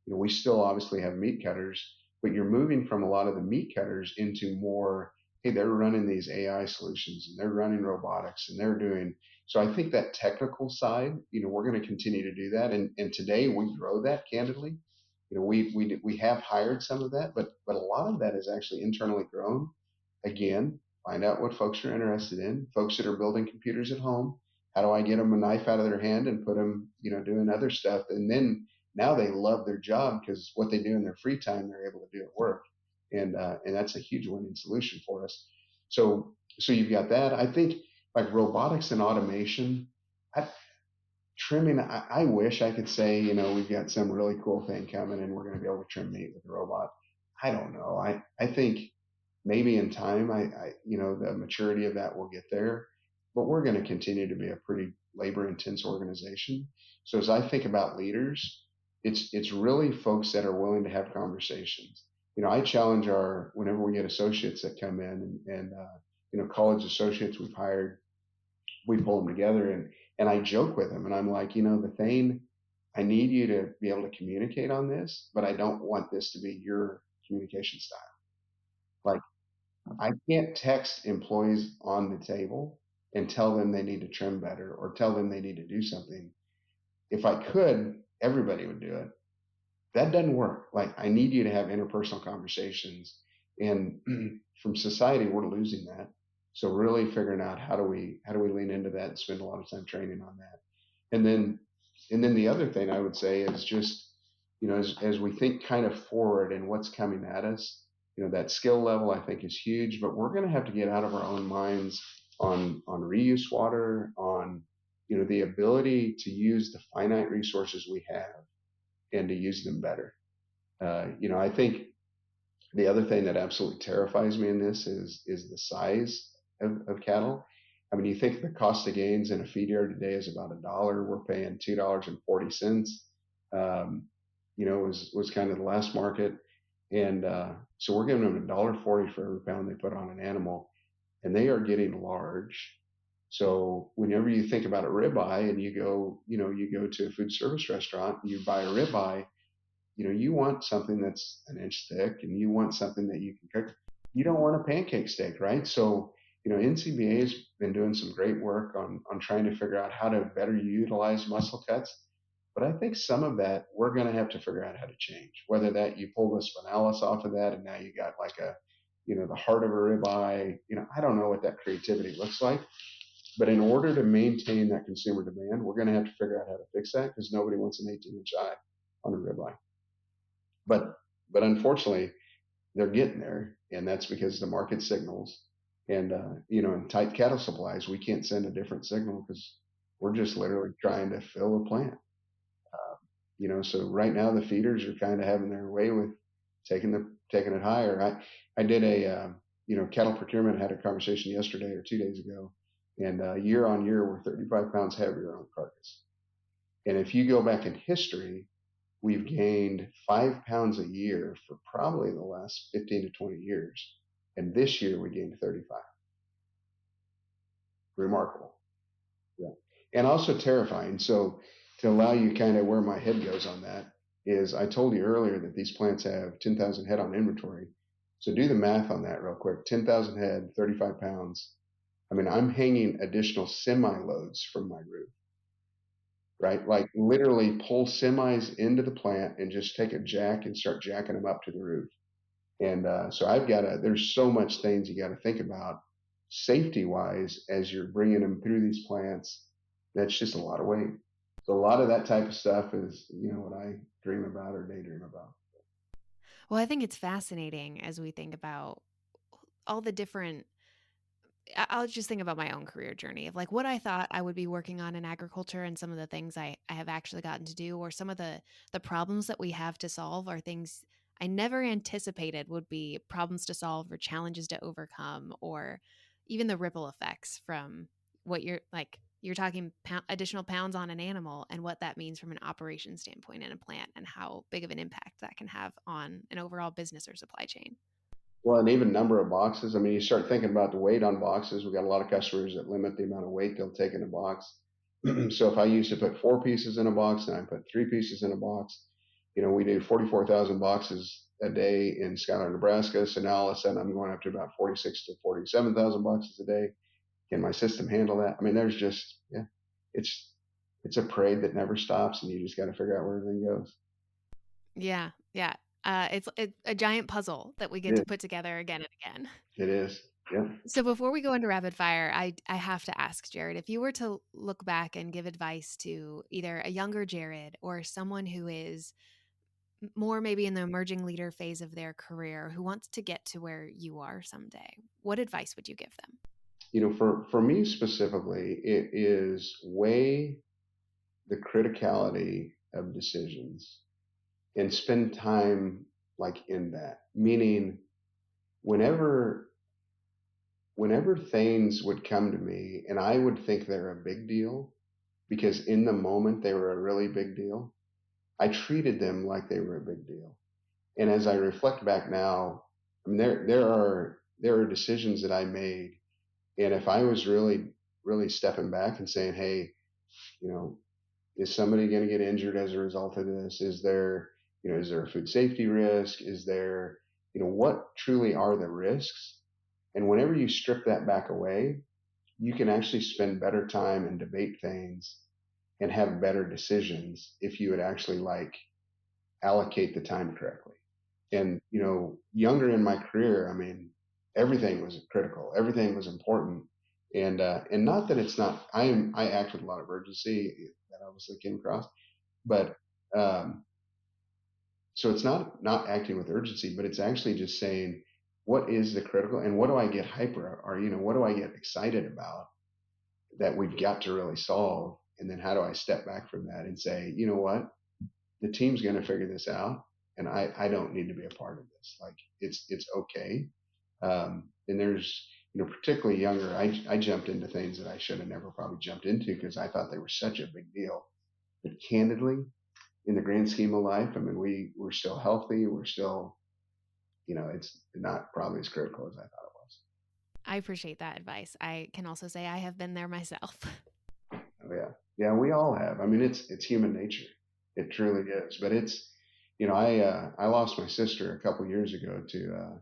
we still obviously have meat cutters, but you're moving from a lot of the meat cutters into more, hey, they're running these AI solutions and they're running robotics and they're doing. So I think that technical side, we're going to continue to do that. And today we grow that candidly. We have hired some of that, but a lot of that is actually internally grown. Again, find out what folks are interested in. Folks that are building computers at home, how do I get them a knife out of their hand and put them, doing other stuff? And then now they love their job because what they do in their free time, they're able to do at work. And that's a huge winning solution for us. So you've got that. I think like robotics and automation, trimming, I wish I could say, we've got some really cool thing coming and we're going to be able to trim meat with a robot. I don't know. I think maybe in time, the maturity of that will get there, but we're going to continue to be a pretty labor intense organization. So as I think about leaders, it's really folks that are willing to have conversations. I challenge whenever we get associates that come in and college associates we've hired, we pull them together and I joke with them and I'm like, the thing, I need you to be able to communicate on this, but I don't want this to be your communication style. Like I can't text employees on the table. and tell them they need to trim better or tell them they need to do something. If I could, everybody would do it. That doesn't work. Like, I need you to have interpersonal conversations. And from society, we're losing that. So really figuring out how do we lean into that and spend a lot of time training on that. And then the other thing I would say is just, as we think kind of forward and what's coming at us, that skill level I think is huge, but we're going to have to get out of our own minds on reuse water, on, the ability to use the finite resources we have and to use them better. I think the other thing that absolutely terrifies me in this is the size of cattle. I mean, you think the cost of gains in a feed yard today is about $1. We're paying $2.40. Was kind of the last market, and so we're giving them $1.40 for every pound they put on an animal, and they are getting large. So whenever you think about a ribeye, and you go to a food service restaurant, and you buy a ribeye, you want something that's an inch thick, and you want something that you can cook. You don't want a pancake steak, right? So, NCBA has been doing some great work on trying to figure out how to better utilize muscle cuts. But I think some of that we're going to have to figure out how to change. Whether that you pull the spinalis off of that, and now you got like the heart of a ribeye. I don't know what that creativity looks like. But in order to maintain that consumer demand, we're going to have to figure out how to fix that, because nobody wants an 18-inch eye on a ribeye. But unfortunately, they're getting there, and that's because the market signals, and in tight cattle supplies, we can't send a different signal because we're just literally trying to fill a plant. So right now the feeders are kind of having their way with taking it higher. I did a cattle procurement, had a conversation yesterday or 2 days ago, and year on year we're 35 pounds heavier on carcass. And if you go back in history, we've gained 5 pounds a year for probably the last 15 to 20 years. And this year we gained 35. Remarkable. Yeah. And also terrifying. So to allow you kind of where my head goes on that is, I told you earlier that these plants have 10,000 head on inventory. So do the math on that real quick. 10,000 head, 35 pounds. I mean, I'm hanging additional semi loads from my roof. Right? Like literally pull semis into the plant and just take a jack and start jacking them up to the roof. And so there's so much things you got to think about safety wise as you're bringing them through these plants. That's just a lot of weight. So a lot of that type of stuff is, what I dream about or daydream about. Well, I think it's fascinating as we think about all the different, I'll just think about my own career journey of like what I thought I would be working on in agriculture, and some of the things I have actually gotten to do, or some of the problems that we have to solve are things I never anticipated would be problems to solve or challenges to overcome, or even the ripple effects from what you're talking additional pounds on an animal and what that means from an operation standpoint in a plant, and how big of an impact that can have on an overall business or supply chain. Well, and even number of boxes. I mean, you start thinking about the weight on boxes. We've got a lot of customers that limit the amount of weight they'll take in a box. So if I used to put 4 pieces in a box, and I put 3 pieces in a box, we do 44,000 boxes a day in Schuyler, Nebraska. So now all of a sudden I'm going up to about 46 to 47,000 boxes a day. Can my system handle that? I mean, there's just, it's a parade that never stops, and you just got to figure out where everything goes. Yeah. Yeah. It's a giant puzzle that we get to put together again and again. It is. Yeah. So before we go into rapid fire, I have to ask, Jarrod, if you were to look back and give advice to either a younger Jarrod or someone who is more maybe in the emerging leader phase of their career, who wants to get to where you are someday, what advice would you give them? For me specifically, it is weigh the criticality of decisions and spend time like in that. Meaning, whenever things would come to me and I would think they're a big deal, because in the moment they were a really big deal, I treated them like they were a big deal. And as I reflect back now, I mean, there are decisions that I made, and if I was really, really stepping back and saying, hey, is somebody going to get injured as a result of this? Is there a food safety risk? Is there, what truly are the risks? And whenever you strip that back away, you can actually spend better time and debate things and have better decisions if you would actually allocate the time correctly. And, younger in my career, I mean, everything was critical, everything was important. And not that it's not, I act with a lot of urgency that obviously came across, but, so it's not acting with urgency, but it's actually just saying, what is the critical and what do I get hyper or, what do I get excited about that we've got to really solve? And then how do I step back from that and say, you know what, the team's going to figure this out, and I don't need to be a part of this. Like it's okay. And there's, particularly younger, I jumped into things that I should have never probably jumped into because I thought they were such a big deal. But candidly, in the grand scheme of life, I mean, we're still healthy. We're still, it's not probably as critical as I thought it was. I appreciate that advice. I can also say I have been there myself. Oh, yeah. Yeah, we all have. I mean, it's human nature. It truly is. But it's, I lost my sister a couple years ago to,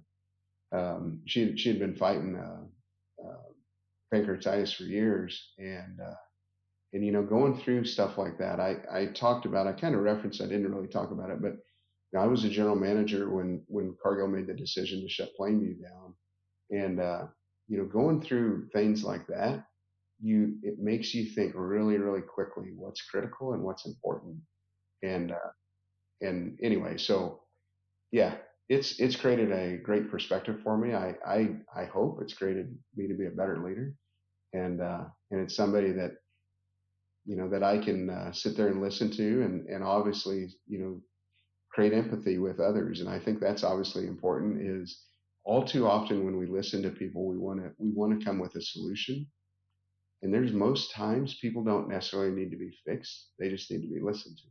she had been fighting pancreatitis for years, and going through stuff like that, I talked about, I kind of referenced, I didn't really talk about it, but I was a general manager when Cargill made the decision to shut Plainview down, and going through things like that, it makes you think really, really quickly what's critical and what's important, and anyway, so yeah, it's created a great perspective for me. I hope it's created me to be a better leader, and it's somebody that that I can sit there and listen to, and obviously create empathy with others. And I think that's obviously important. Is all too often when we listen to people, we want to come with a solution, and there's most times people don't necessarily need to be fixed; they just need to be listened to.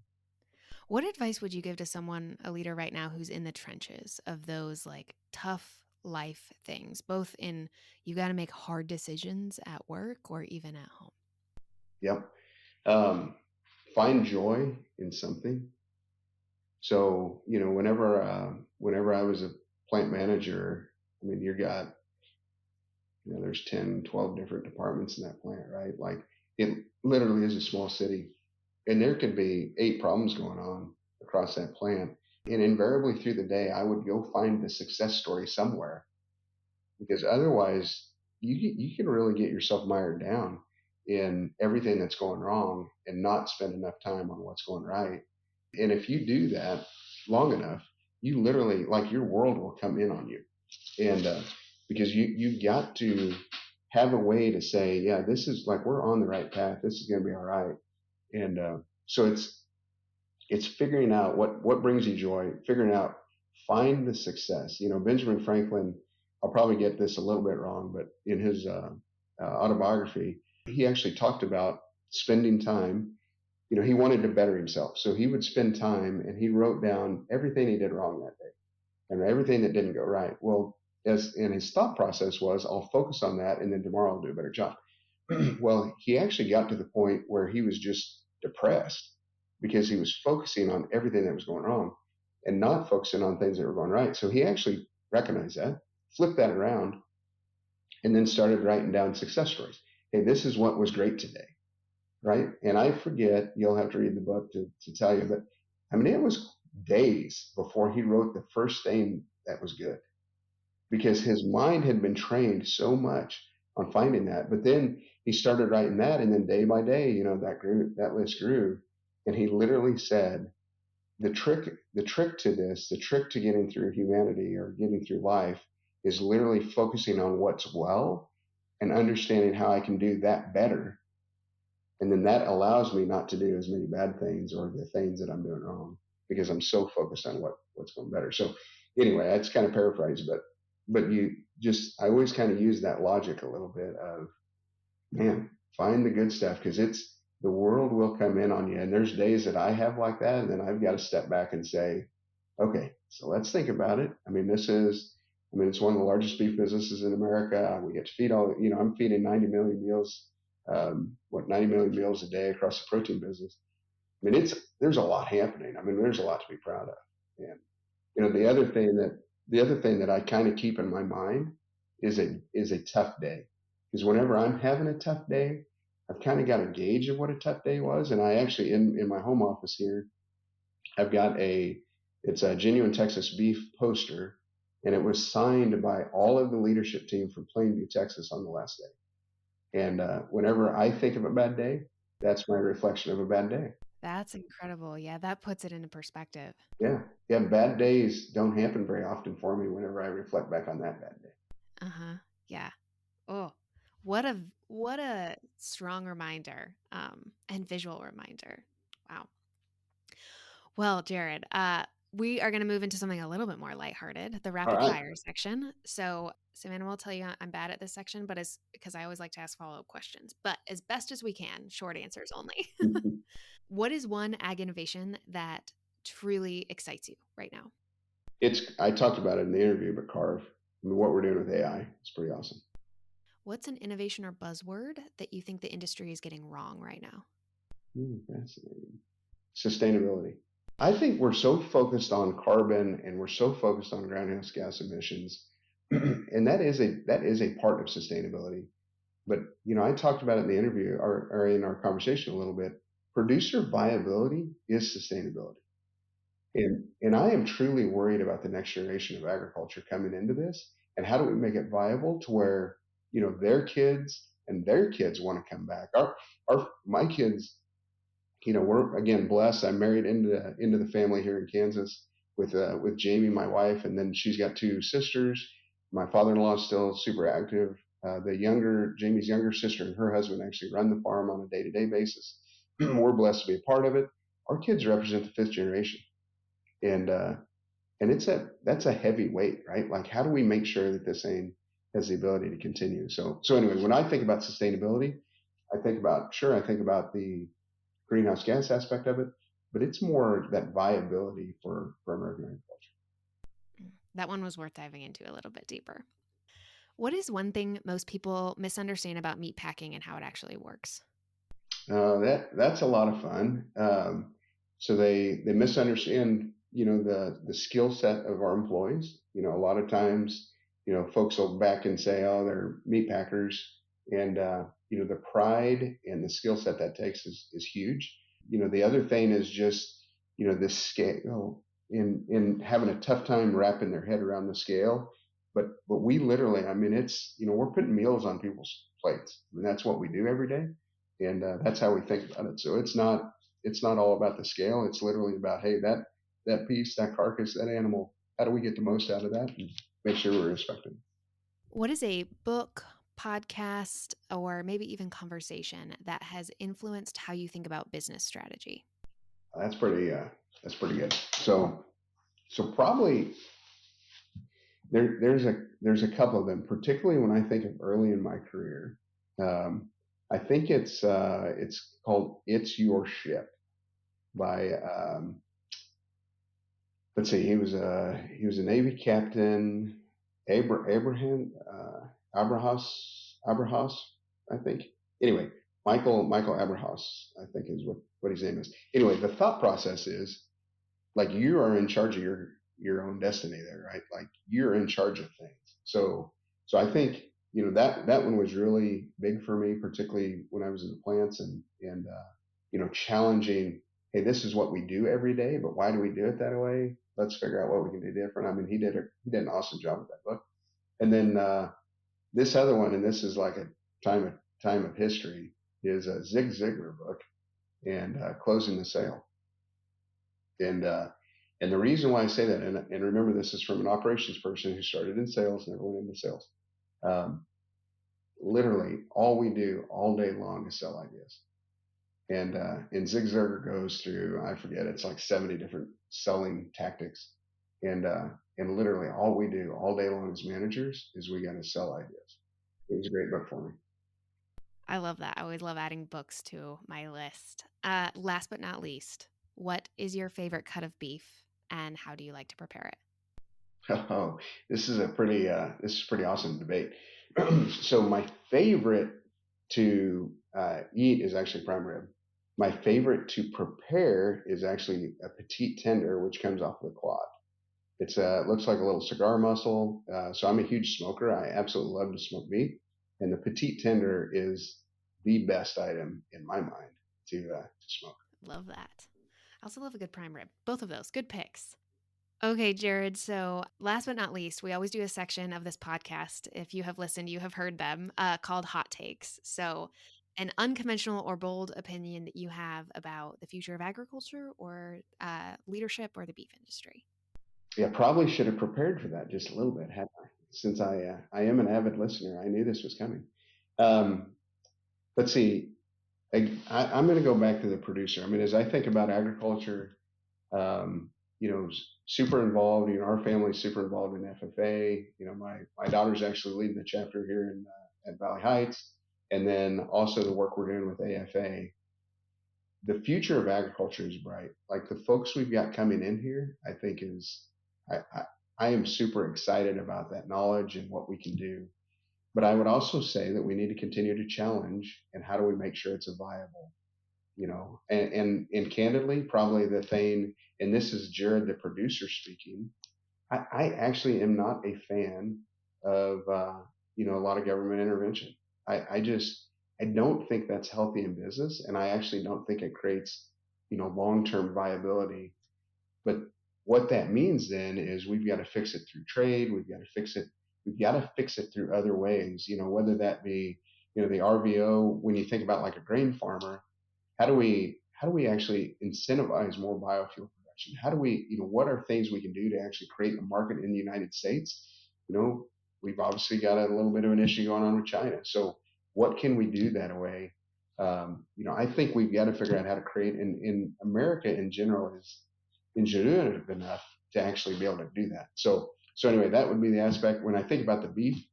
What advice would you give to someone, a leader right now, who's in the trenches of those tough life things, both in you got to make hard decisions at work or even at home? Yep. Find joy in something. So, whenever I was a plant manager, I mean, there's 10, 12 different departments in that plant, right? Like it literally is a small city, and there could be 8 problems going on across that plant. And invariably through the day, I would go find the success story somewhere, because otherwise you can really get yourself mired down in everything that's going wrong and not spend enough time on what's going right. And if you do that long enough, you literally, like, your world will come in on you. And because you got to have a way to say, yeah, this is like, we're on the right path. This is going to be all right. And so it's figuring out what brings you joy, figuring out, find the success. Benjamin Franklin, I'll probably get this a little bit wrong, but in his autobiography, he actually talked about spending time. He wanted to better himself. So he would spend time and he wrote down everything he did wrong that day and everything that didn't go right. Well, and his thought process was, I'll focus on that and then tomorrow I'll do a better job. Well, he actually got to the point where he was just depressed because he was focusing on everything that was going wrong and not focusing on things that were going right. So he actually recognized that, flipped that around, and then started writing down success stories. Hey, this is what was great today, right? And I forget, you'll have to read the book to tell you, but I mean, it was days before he wrote the first thing that was good, because his mind had been trained so much on finding that. But then he started writing that, and then day by day, that list grew. And he literally said, the trick to this, the trick to getting through humanity or getting through life, is literally focusing on what's well and understanding how I can do that better. And then that allows me not to do as many bad things or the things that I'm doing wrong, because I'm so focused on what's going better. So anyway, that's kind of paraphrased, but I always kind of use that logic a little bit of, man, find the good stuff, because the world will come in on you. And there's days that I have like that, and then I've got to step back and say, okay, so let's think about it. I mean, it's one of the largest beef businesses in America. We get to feed I'm feeding 90 million meals, 90 million meals a day across the protein business. I mean, there's a lot happening. I mean, there's a lot to be proud of. And the other thing that I kind of keep in my mind is a tough day. because whenever I'm having a tough day, I've kind of got a gauge of what a tough day was. And I actually, in my home office here, I've got it's a genuine Texas beef poster, and it was signed by all of the leadership team from Plainview, Texas on the last day. And whenever I think of a bad day, that's my reflection of a bad day. That's incredible. Yeah, that puts it into perspective. Yeah. Yeah. Bad days don't happen very often for me whenever I reflect back on that bad day. Uh-huh. Yeah. Oh, what a strong reminder, and visual reminder. Wow. Well, Jarrod, we are going to move into something a little bit more lighthearted, the All rapid right. fire section. So, Savannah will tell you I'm bad at this section, but it's because I always like to ask follow-up questions. But as best as we can, short answers only. What is one ag innovation that truly excites you right now? I talked about it in the interview, but Carve, I mean, what we're doing with AI is pretty awesome. What's an innovation or buzzword that you think the industry is getting wrong right now? Fascinating. Sustainability. I think we're so focused on carbon and we're so focused on greenhouse gas emissions, and that is a part of sustainability. But I talked about it in the interview or in our conversation a little bit. Producer viability is sustainability. And I am truly worried about the next generation of agriculture coming into this, and how do we make it viable to where their kids and their kids want to come back. My kids, we're again blessed. I'm married into the family here in Kansas with Jamie, my wife, and then she's got two sisters. My father-in-law is still super active. Jamie's younger sister and her husband actually run the farm on a day-to-day basis. We're blessed to be a part of it. Our kids represent the fifth generation, and that's a heavy weight, right? Like, how do we make sure that this thing has the ability to continue? So anyway, when I think about sustainability, I think about the greenhouse gas aspect of it, but it's more that viability for American agriculture. That one was worth diving into a little bit deeper. What is one thing most people misunderstand about meatpacking and how it actually works? That's a lot of fun. So they misunderstand, the skill set of our employees. A lot of times, folks will back and say, oh, they're meat packers, and the pride and the skill set that takes is huge. The other thing is just, this scale in having a tough time wrapping their head around the scale. But we literally, I mean, it's, we're putting meals on people's plates. I mean, that's what we do every day. And that's how we think about it. So it's not all about the scale. It's literally about, hey, that piece, that carcass, that animal, how do we get the most out of that and make sure we're respecting? What is a book, podcast, or maybe even conversation that has influenced how you think about business strategy? That's pretty good. So probably there's a couple of them, particularly when I think of early in my career. I think it's called "It's Your Ship" by let's see, he was a Navy captain, Abraham Abrahas, I think. Anyway, Michael Abrahas, I think is what his name is. Anyway, the thought process is like you are in charge of your own destiny there, right? Like you're in charge of things. So I think that one was really big for me, particularly when I was in the plants and challenging. Hey, this is what we do every day, but why do we do it that way? Let's figure out what we can do different. I mean, he did an awesome job with that book. And then this other one, and this is like a time of history, is a Zig Ziglar book, and Closing the Sale. And the reason why I say that, and remember, this is from an operations person who started in sales, never went into sales. Literally, all we do all day long is sell ideas. And Zig Ziglar goes through, I forget, it's like 70 different selling tactics. And literally all we do all day long as managers is we got to sell ideas. It was a great book for me. I love that. I always love adding books to my list. Last but not least, what is your favorite cut of beef and how do you like to prepare it? Oh, this is pretty awesome debate. So my favorite to eat is actually prime rib. My favorite to prepare is actually a petite tender, which comes off of the quad. It looks like a little cigar muscle. So I'm a huge smoker. I absolutely love to smoke meat. And the petite tender is the best item in my mind to smoke. Love that. I also love a good prime rib. Both of those, good picks. Okay, Jarrod. So, last but not least, we always do a section of this podcast. If you have listened, you have heard them, called Hot Takes. So, an unconventional or bold opinion that you have about the future of agriculture or leadership or the beef industry. Yeah, probably should have prepared for that just a little bit, hadn't I? Since I am an avid listener, I knew this was coming. Let's see. I'm going to go back to the producer. I mean, as I think about agriculture, um, super involved. Our family's super involved in FFA. My daughter's actually leading the chapter here at Valley Heights, and then also the work we're doing with AFA. The future of agriculture is bright. Like the folks we've got coming in here, I think I am super excited about that knowledge and what we can do. But I would also say that we need to continue to challenge, and how do we make sure it's a viable, and candidly, probably the thing, and this is Jarrod, the producer, speaking. I actually am not a fan of, a lot of government intervention. I don't think that's healthy in business, and I actually don't think it creates, long-term viability. But what that means then is we've got to fix it through trade. We've got to fix it through other ways, whether that be, the RVO. When you think about like a grain farmer, how do we actually incentivize more biofuel production? How do we, what are things we can do to actually create a market in the United States? We've obviously got a little bit of an issue going on with China. So what can we do that way? I think we've got to figure out how to create, in America in general is ingenuitive enough to actually be able to do that. So anyway, that would be the aspect. When I think about the beef,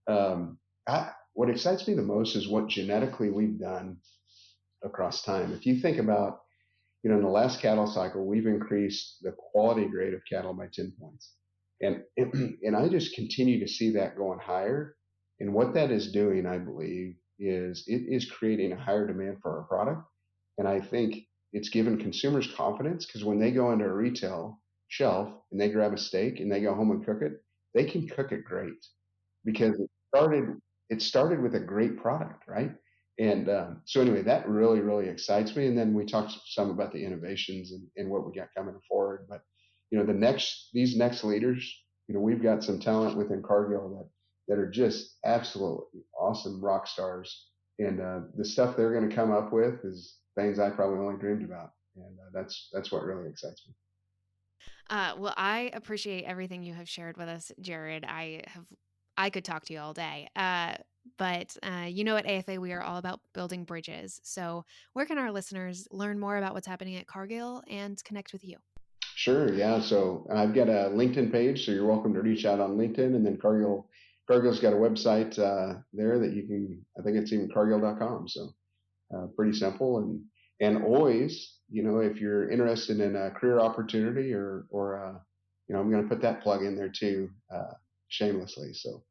what excites me the most is what genetically we've done across time. If you think about, in the last cattle cycle, we've increased the quality grade of cattle by 10 points. And I just continue to see that going higher. And what that is doing, I believe, is it is creating a higher demand for our product. And I think it's given consumers confidence, because when they go into a retail shelf and they grab a steak and they go home and cook it, they can cook it great, because it started with a great product, right? And so anyway, that really, really excites me. And then we talked some about the innovations and what we got coming forward. But these next leaders, we've got some talent within Cargill that are just absolutely awesome rock stars. And the stuff they're going to come up with is things I probably only dreamed about. And that's what really excites me. Well, I appreciate everything you have shared with us, Jarrod. I could talk to you all day. But at AFA, we are all about building bridges. So where can our listeners learn more about what's happening at Cargill and connect with you? Sure. Yeah. So I've got a LinkedIn page, so you're welcome to reach out on LinkedIn. And then Cargill's got a website there that you can, I think it's even cargill.com. So pretty simple. And always, if you're interested in a career opportunity or I'm going to put that plug in there too, shamelessly. So,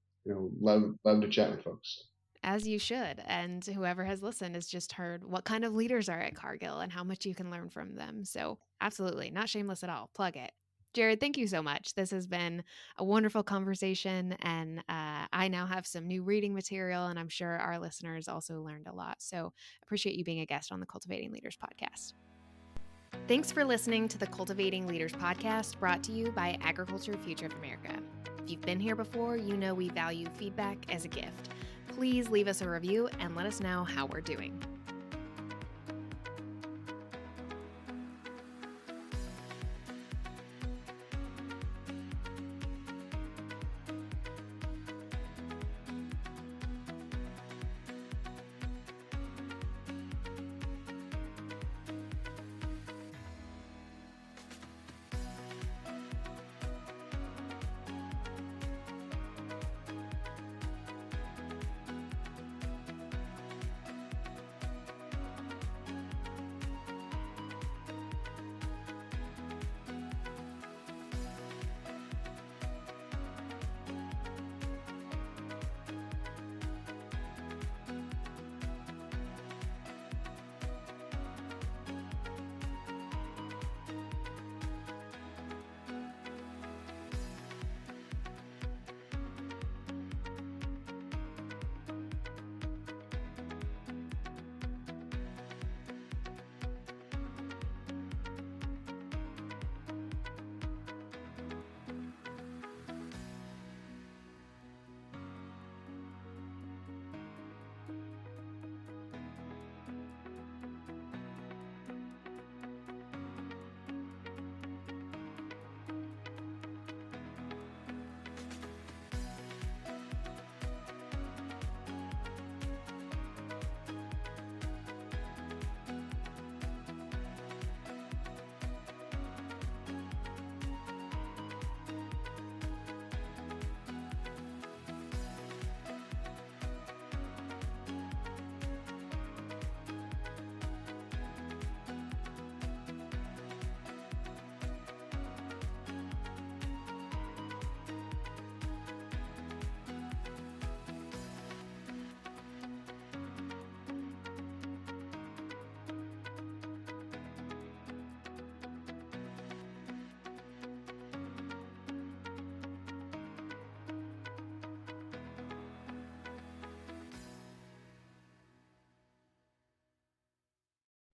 love to chat with folks. As you should. And whoever has listened has just heard what kind of leaders are at Cargill and how much you can learn from them. So absolutely, not shameless at all. Plug it. Jarrod, thank you so much. This has been a wonderful conversation, and I now have some new reading material, and I'm sure our listeners also learned a lot. So appreciate you being a guest on the Cultivating Leaders Podcast. Thanks for listening to the Cultivating Leaders Podcast, brought to you by Agriculture Future of America. If you've been here before, you know we value feedback as a gift. Please leave us a review and let us know how we're doing.